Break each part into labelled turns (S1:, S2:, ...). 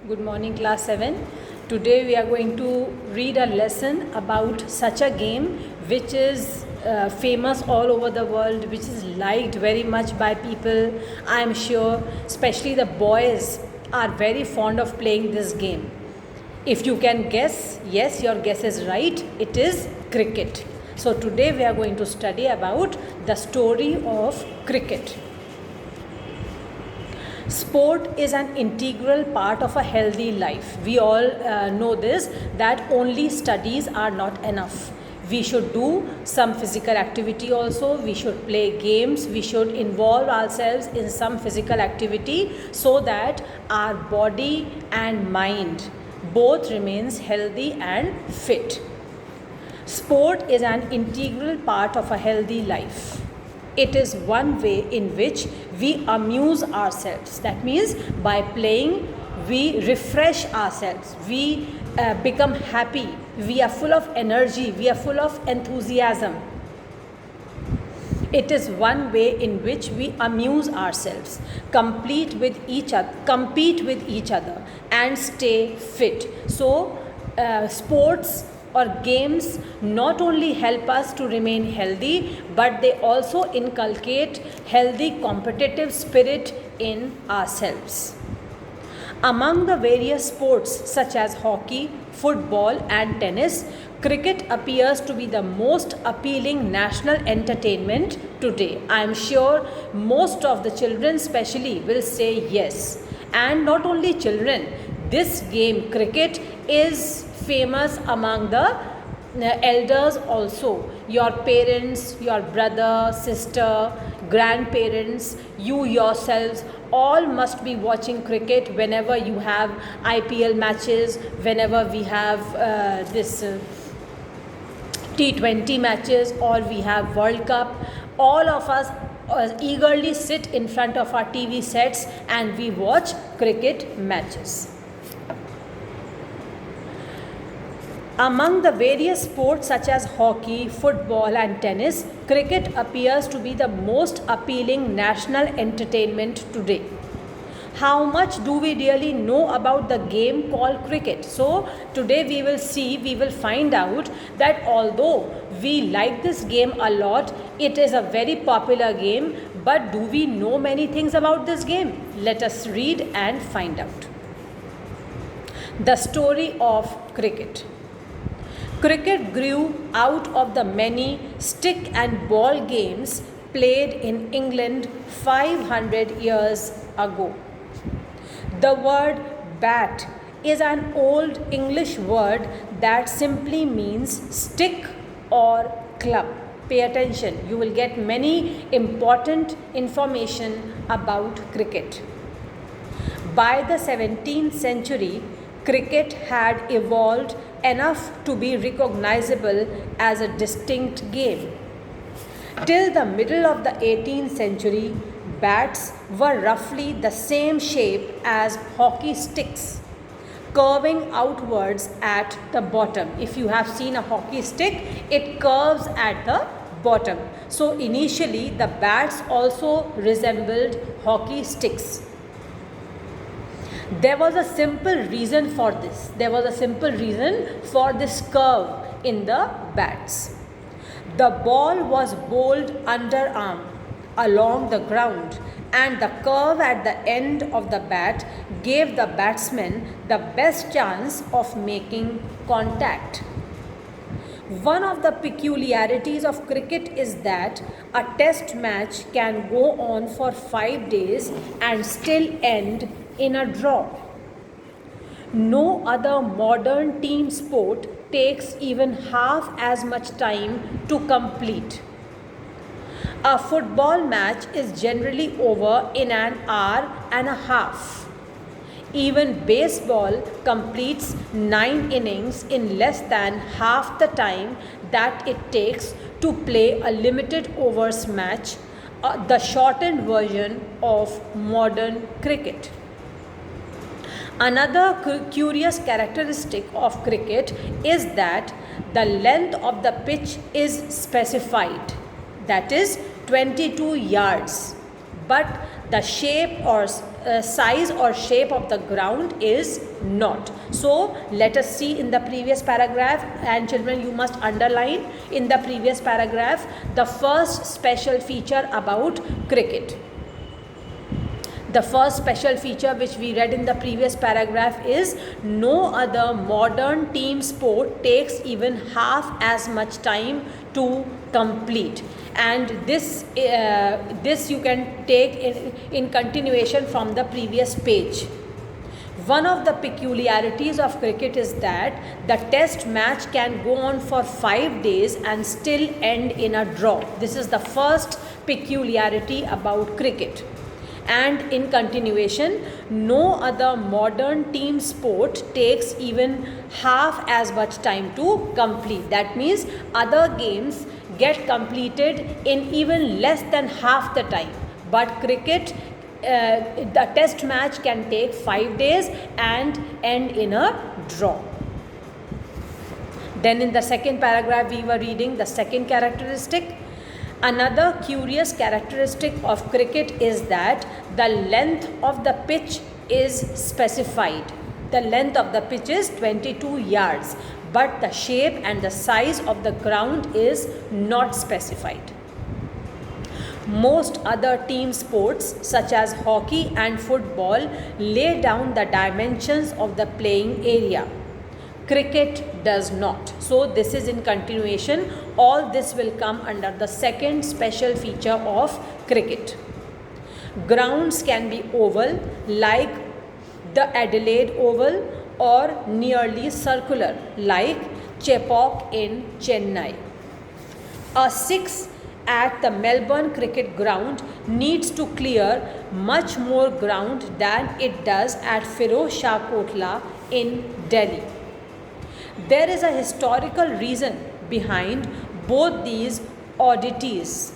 S1: Good morning, class 7. Today we are going to read a lesson about such a game which is famous all over the world, which is liked very much by people. I am sure, especially the boys are very fond of playing this game. If you can guess, yes, your guess is right. It is cricket. So today we are going to study about the story of cricket. Sport is an integral part of a healthy life. We all know this, that only studies are not enough. We should do some physical activity also. We should play games. We should involve ourselves in some physical activity so that our body and mind both remains healthy and fit. Sport is an integral part of a healthy life. It is one way in which we amuse ourselves. That means by playing, we refresh ourselves. We become happy. We are full of energy. We are full of enthusiasm. It is one way in which we amuse ourselves, compete with each other, and stay fit. So, sports or games not only help us to remain healthy, but they also inculcate healthy competitive spirit in ourselves. Among the various sports such as hockey, football and tennis, cricket appears to be the most appealing national entertainment today. I am sure most of the children especially will say yes. And not only children, this game cricket is famous among the elders also. Your parents, your brother, sister, grandparents, you yourselves all must be watching cricket whenever you have IPL matches, whenever we have this T20 matches, or we have World Cup. All of us eagerly sit in front of our TV sets and we watch cricket matches. Among the various sports such as hockey, football and tennis, cricket appears to be the most appealing national entertainment today. How much do we really know about the game called cricket? So today we will find out that although we like this game a lot, it is a very popular game, but do we know many things about this game? Let us read and find out. The story of cricket. Cricket grew out of the many stick and ball games played in England 500 years ago. The word bat is an old English word that simply means stick or club. Pay attention, you will get many important information about cricket. By the 17th century, cricket had evolved enough to be recognizable as a distinct game. Till the middle of the 18th century, bats were roughly the same shape as hockey sticks, curving outwards at the bottom. If you have seen a hockey stick, it curves at the bottom. So initially, the bats also resembled hockey sticks. There was a simple reason for this. There was a simple reason for this curve in the bats. The ball was bowled underarm along the ground, and the curve at the end of the bat gave the batsman the best chance of making contact. One of the peculiarities of cricket is that a test match can go on for 5 days and still end in a draw. No other modern team sport takes even half as much time to complete. A football match is generally over in an hour and a half. Even baseball completes 9 innings in less than half the time that it takes to play a limited overs match, the shortened version of modern cricket. Another curious characteristic of cricket is that the length of the pitch is specified, that is 22 yards, but the shape or size or shape of the ground is not. So let us see in the previous paragraph, and children, you must underline in the previous paragraph the first special feature about cricket. The first special feature which we read in the previous paragraph is no other modern team sport takes even half as much time to complete. And this you can take in continuation from the previous page. One of the peculiarities of cricket is that the test match can go on for 5 days and still end in a draw. This is the first peculiarity about cricket. And in continuation, no other modern team sport takes even half as much time to complete. That means other games get completed in even less than half the time. But cricket, the test match can take 5 days and end in a draw. Then in the second paragraph, we were reading the second characteristic. Another curious characteristic of cricket is that the length of the pitch is specified. The length of the pitch is 22 yards, but the shape and the size of the ground is not specified. Most other team sports such as hockey and football lay down the dimensions of the playing area. Cricket does not. So this is in continuation. All this will come under the second special feature of cricket. Grounds can be oval like the Adelaide Oval or nearly circular like Chepauk in Chennai. A 6 at the Melbourne Cricket Ground needs to clear much more ground than it does at Firoz Shah Kotla in Delhi. There is a historical reason behind both these oddities.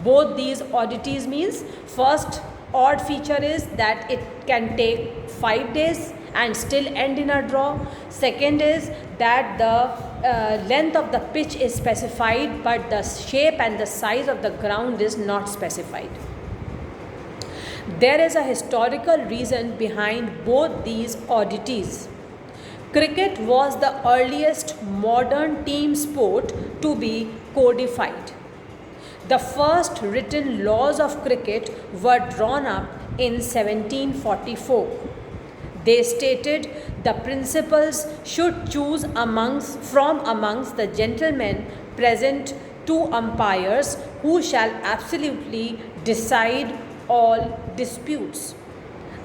S1: Both these oddities means, first odd feature is that it can take 5 days and still end in a draw. Second is that the length of the pitch is specified, but the shape and the size of the ground is not specified. There is a historical reason behind both these oddities. Cricket was the earliest modern team sport to be codified. The first written laws of cricket were drawn up in 1744. They stated the principals should choose from amongst the gentlemen present 2 umpires who shall absolutely decide all disputes.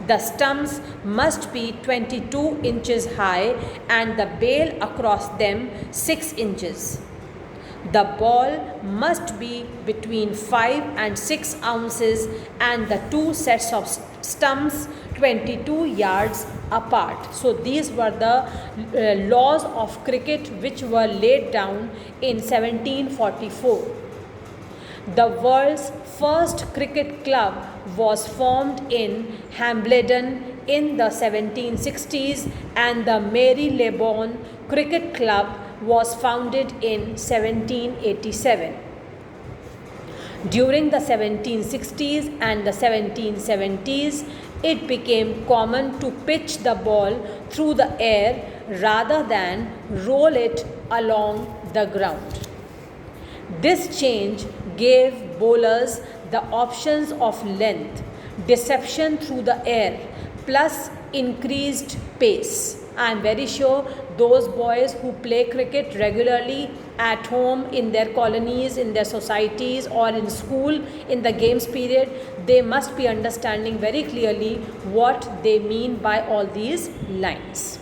S1: The stumps must be 22 inches high and the bail across them 6 inches. The ball must be between 5 and 6 ounces and the 2 sets of stumps 22 yards apart. So these were the laws of cricket which were laid down in 1744. The world's first cricket club was formed in Hambledon in the 1760s, and the Marylebone Cricket Club was founded in 1787. During the 1760s and the 1770s, it became common to pitch the ball through the air rather than roll it along the ground. This change gave bowlers the options of length, deception through the air, plus increased pace. I am very sure those boys who play cricket regularly at home, in their colonies, in their societies, or in school in the games period, they must be understanding very clearly what they mean by all these lines.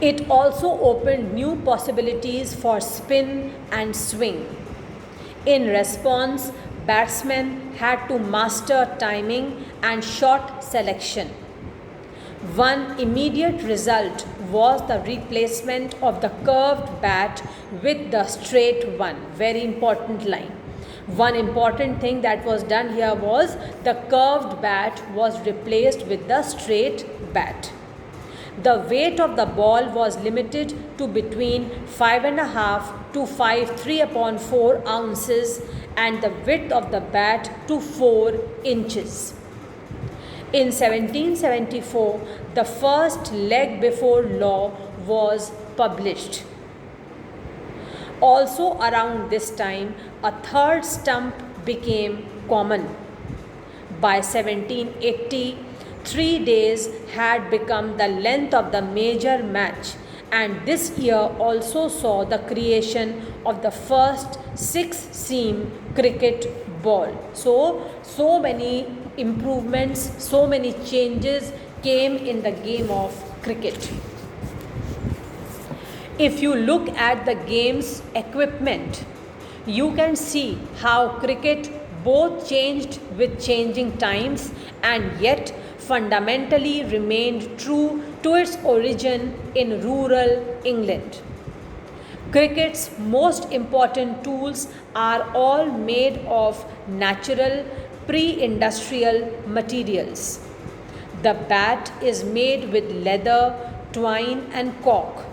S1: It also opened new possibilities for spin and swing. In response, batsmen had to master timing and shot selection. One immediate result was the replacement of the curved bat with the straight one. Very important line. One important thing that was done here was the curved bat was replaced with the straight bat. The weight of the ball was limited to between 5.5 to 3/4 ounces and the width of the bat to 4 inches. In 1774, the first leg before law was published. Also around this time, a third stump became common. By 1780, 3 days had become the length of the major match, and this year also saw the creation of the first 6-seam cricket ball. So many improvements, so many changes came in the game of cricket. If you look at the game's equipment, you can see how cricket both changed with changing times and yet fundamentally remained true to its origin in rural England. Cricket's most important tools are all made of natural pre-industrial materials. The bat is made with leather, twine and cork.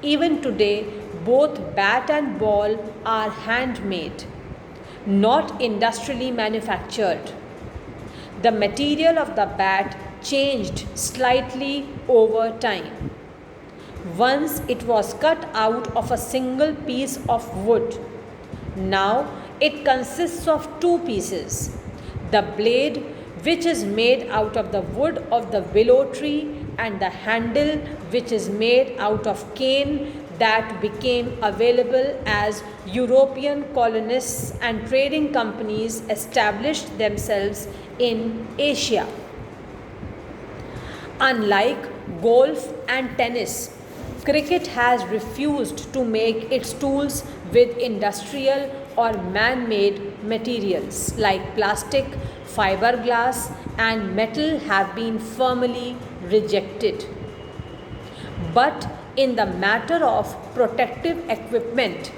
S1: Even today, both bat and ball are handmade, not industrially manufactured. The material of the bat changed slightly over time. Once it was cut out of a single piece of wood. Now it consists of 2 pieces. The blade, which is made out of the wood of the willow tree, and the handle, which is made out of cane that became available as European colonists and trading companies established themselves in Asia. Unlike golf and tennis, cricket has refused to make its tools with industrial or man-made materials like plastic, fiberglass and metal have been firmly rejected. But in the matter of protective equipment,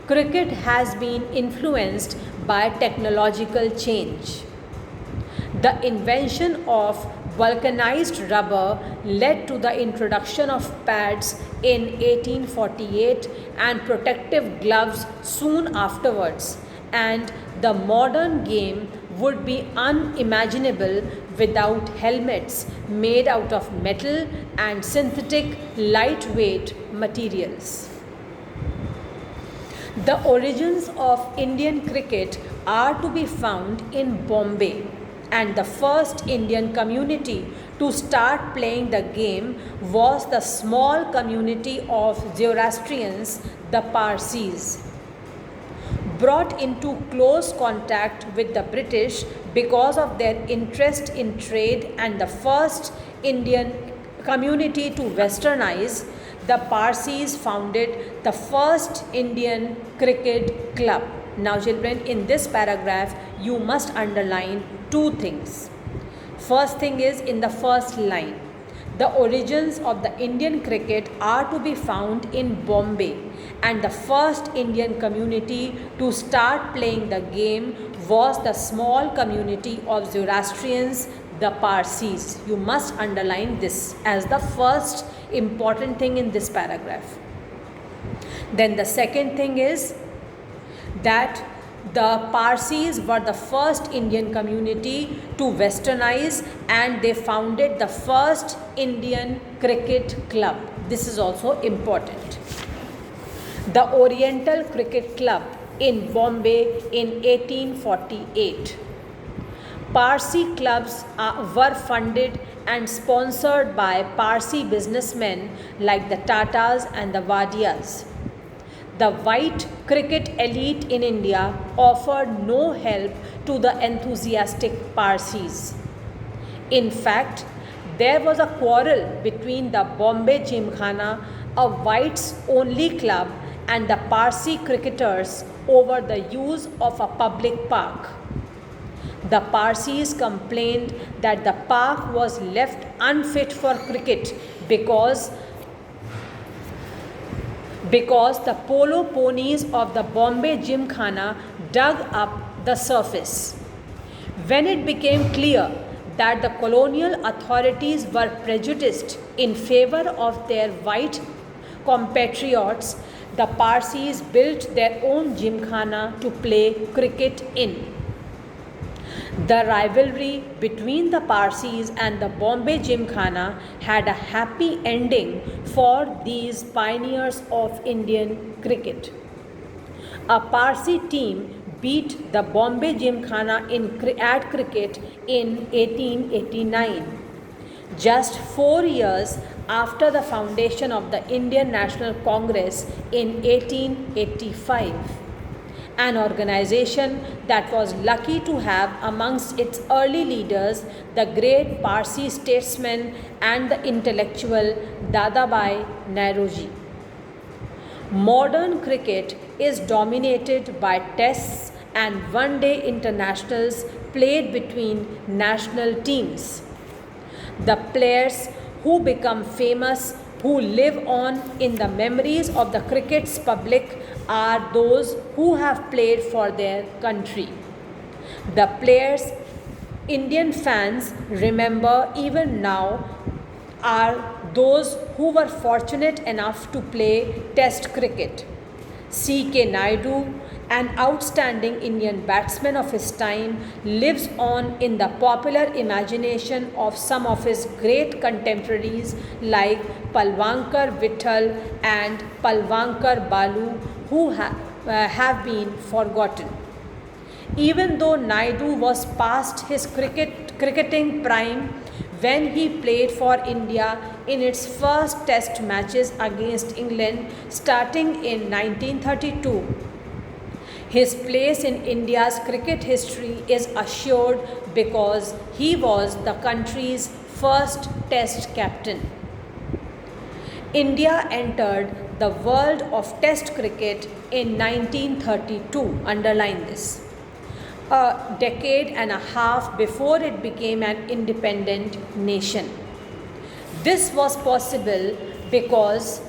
S1: cricket has been influenced by technological change. The invention of vulcanized rubber led to the introduction of pads in 1848 and protective gloves soon afterwards, and the modern game would be unimaginable without helmets made out of metal and synthetic lightweight materials. The origins of Indian cricket are to be found in Bombay, and the first Indian community to start playing the game was the small community of Zoroastrians, the Parsis. Brought into close contact with the British because of their interest in trade and the first Indian community to westernize, the Parsis founded the first Indian cricket club. Now children, in this paragraph you must underline 2 things. First thing is in the first line, the origins of the Indian cricket are to be found in Bombay, and the first Indian community to start playing the game was the small community of Zoroastrians, the Parsis. You must underline this as the first important thing in this paragraph. Then the second thing is that the Parsis were the first Indian community to westernize, and they founded the first Indian cricket club. This is also important. The Oriental Cricket Club in Bombay in 1848. Parsi clubs were funded and sponsored by Parsi businessmen like the Tatas and the Wadias. The white cricket elite in India offered no help to the enthusiastic Parsis. In fact, there was a quarrel between the Bombay Gymkhana, a whites-only club, and the Parsi cricketers over the use of a public park. The Parsis complained that the park was left unfit for cricket because the polo ponies of the Bombay Gymkhana dug up the surface. When it became clear that the colonial authorities were prejudiced in favor of their white compatriots, the Parsis built their own Gymkhana to play cricket in. The rivalry between the Parsis and the Bombay Gymkhana had a happy ending for these pioneers of Indian cricket. A Parsi team beat the Bombay Gymkhana at cricket in 1889, just 4 years after the foundation of the Indian National Congress in 1885, an organization that was lucky to have amongst its early leaders the great Parsi statesman and the intellectual Dadabhai Naoroji. Modern cricket is dominated by tests and one-day internationals played between national teams. The players who become famous, who live on in the memories of the cricket's public, are those who have played for their country. The players Indian fans remember even now are those who were fortunate enough to play Test cricket. C.K. Naidu, an outstanding Indian batsman of his time, lives on in the popular imagination of some of his great contemporaries like Palwankar Vittal and Palwankar Balu, who have been forgotten. Even though Naidu was past his cricketing prime when he played for India in its first test matches against England starting in 1932, his place in India's cricket history is assured because he was the country's first test captain. India entered the world of Test cricket in 1932, underline this, a decade and a half before it became an independent nation. This was possible because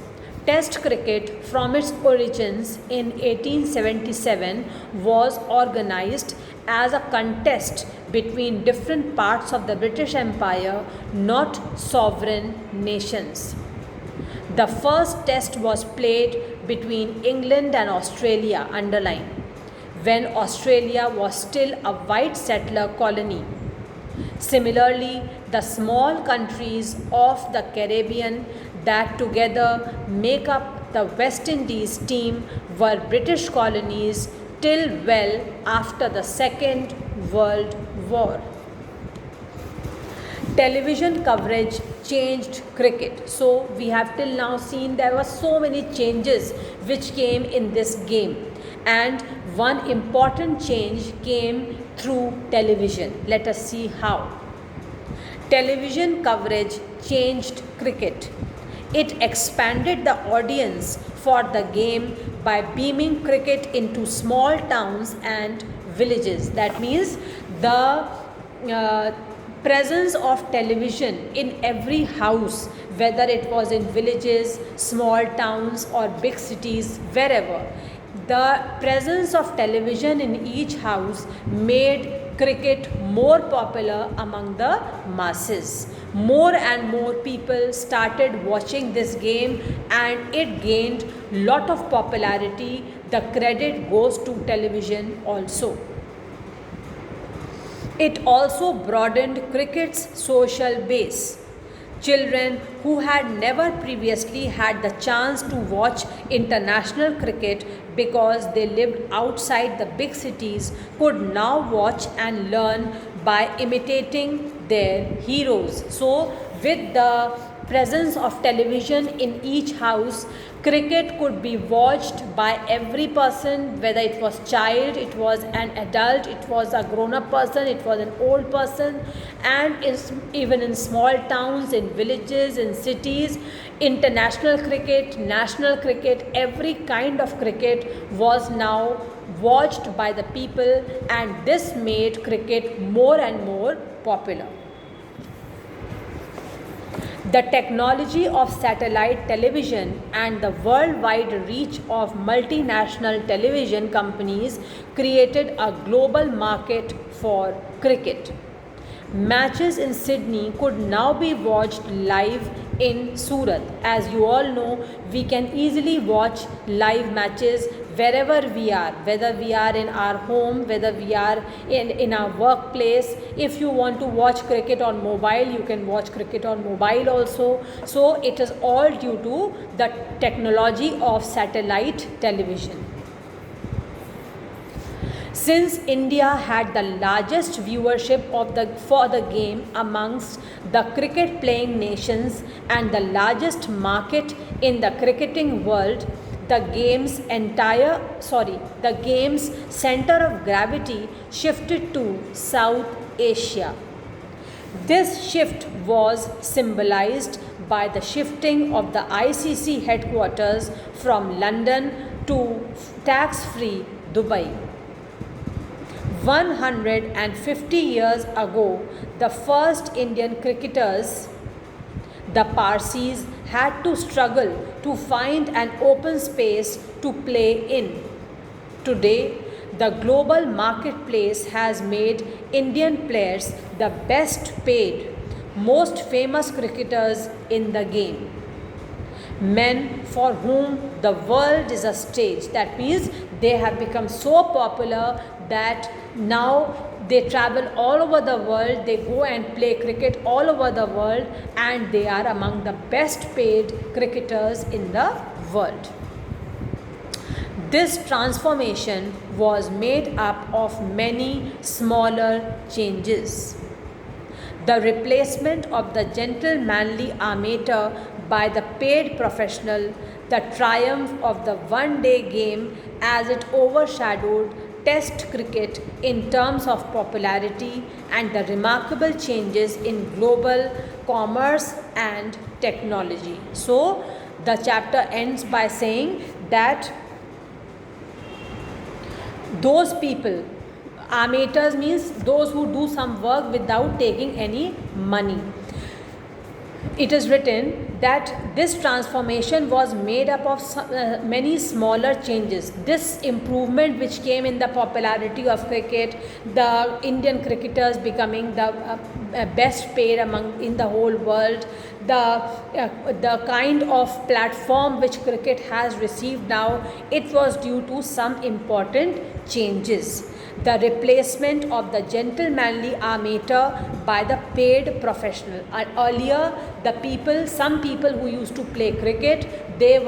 S1: Test cricket from its origins in 1877 was organized as a contest between different parts of the British Empire, not sovereign nations. The first test was played between England and Australia, underline, when Australia was still a white settler colony. Similarly, the small countries of the Caribbean that together make up the West Indies team were British colonies till well after the Second World War. Television coverage changed cricket. So we have till now seen there were so many changes which came in this game, and one important change came through television. Let us see how. Television coverage changed cricket. It expanded the audience for the game by beaming cricket into small towns and villages. That means the presence of television in every house, whether it was in villages, small towns, or big cities, wherever, the presence of television in each house made cricket more popular among the masses. More and more people started watching this game and it gained lot of popularity. The credit goes to television also. It also broadened cricket's social base. Children who had never previously had the chance to watch international cricket because they lived outside the big cities could now watch and learn by imitating their heroes. So, with the presence of television in each house, cricket could be watched by every person, whether it was child, it was an adult, it was a grown-up person, it was an old person, and even in small towns, in villages, in cities, international cricket, national cricket, every kind of cricket was now watched by the people, and this made cricket more and more popular. The technology of satellite television and the worldwide reach of multinational television companies created a global market for cricket. Matches in Sydney could now be watched live in Surat. As you all know, we can easily watch live matches wherever we are, whether we are in our home, whether we are in our workplace. If you want to watch cricket on mobile, you can watch cricket on mobile also. So it is all due to the technology of satellite television. Since India had the largest viewership for the game amongst the cricket playing nations and the largest market in the cricketing world, the game's center of gravity shifted to South Asia. This shift was symbolized by the shifting of the ICC headquarters from London to tax-free Dubai. 150 years ago, the first Indian cricketers, the Parsis, had to struggle to find an open space to play in. Today, the global marketplace has made Indian players the best paid, most famous cricketers in the game. Men for whom the world is a stage. That means they have become so popular that now they travel all over the world, they go and play cricket all over the world, and they are among the best paid cricketers in the world. This transformation was made up of many smaller changes. The replacement of the gentlemanly amateur by the paid professional, the triumph of the one-day game as it overshadowed Test cricket in terms of popularity, and the remarkable changes in global commerce and technology. So, the chapter ends by saying that those people, amateurs means those who do some work without taking any money. It is written that this transformation was made up of many smaller changes. This improvement which came in the popularity of cricket, the Indian cricketers becoming the best paid in the whole world, the kind of platform which cricket has received now, it was due to some important changes. The replacement of the gentlemanly amateur by the paid professional. Earlier, some people who used to play cricket, they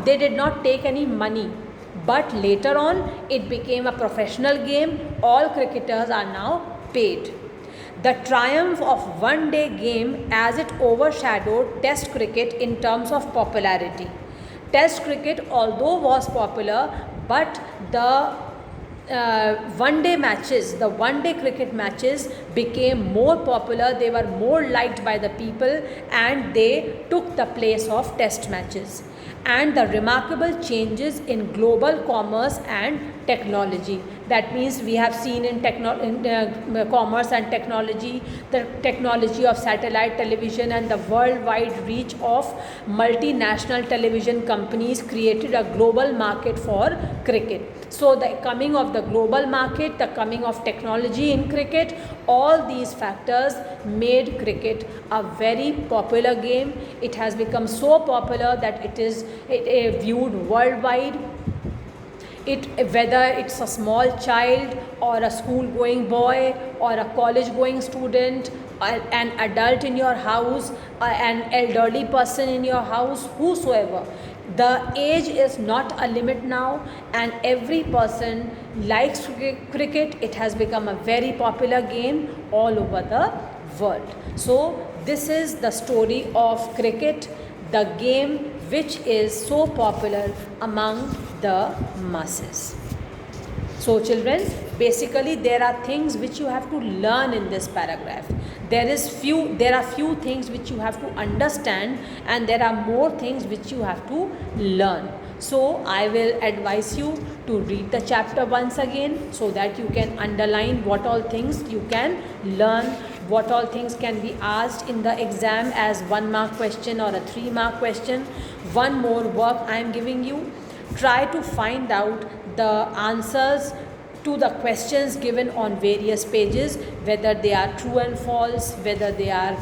S1: did not take any money. But later on, it became a professional game. All cricketers are now paid. The triumph of one-day game as it overshadowed Test cricket in terms of popularity. Test cricket, although was popular, but the one-day matches, the one-day cricket matches became more popular, they were more liked by the people, and they took the place of test matches. And the remarkable changes in global commerce and technology. That means we have seen in commerce and technology, the technology of satellite television and the worldwide reach of multinational television companies created a global market for cricket. So the coming of the global market, the coming of technology in cricket, all these factors made cricket a very popular game. It has become so popular that it is viewed worldwide. Whether it's a small child or a school going boy or a college going student, an adult in your house, an elderly person in your house, whosoever, the age is not a limit now, and every person likes cricket. It has become a very popular game all over the world. So this is the story of cricket, the game which is so popular among the masses. So children, basically there are things which you have to learn in this paragraph. There are few things which you have to understand, and there are more things which you have to learn. So I will advise you to read the chapter once again so that you can underline what all things you can learn, what all things can be asked in the exam as 1 mark question or a 3 mark question. One more work I am giving you. Try to find out the answers to the questions given on various pages, whether they are true and false, whether they are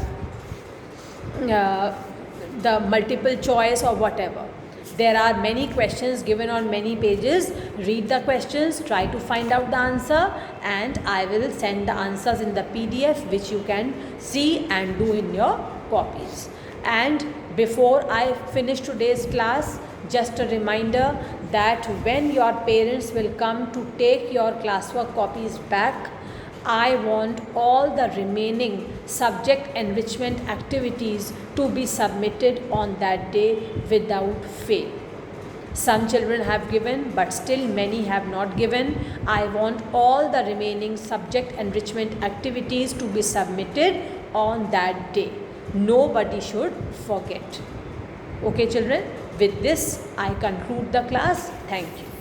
S1: the multiple choice or whatever. There are many questions given on many pages. Read the questions, try to find out the answer, and I will send the answers in the PDF which you can see and do in your copies. And before I finish today's class, just a reminder that when your parents will come to take your classwork copies back, I want all the remaining subject enrichment activities to be submitted on that day without fail. Some children have given, but still many have not given. I want all the remaining subject enrichment activities to be submitted on that day. Nobody should forget. Okay, children, with this I conclude the class. Thank you.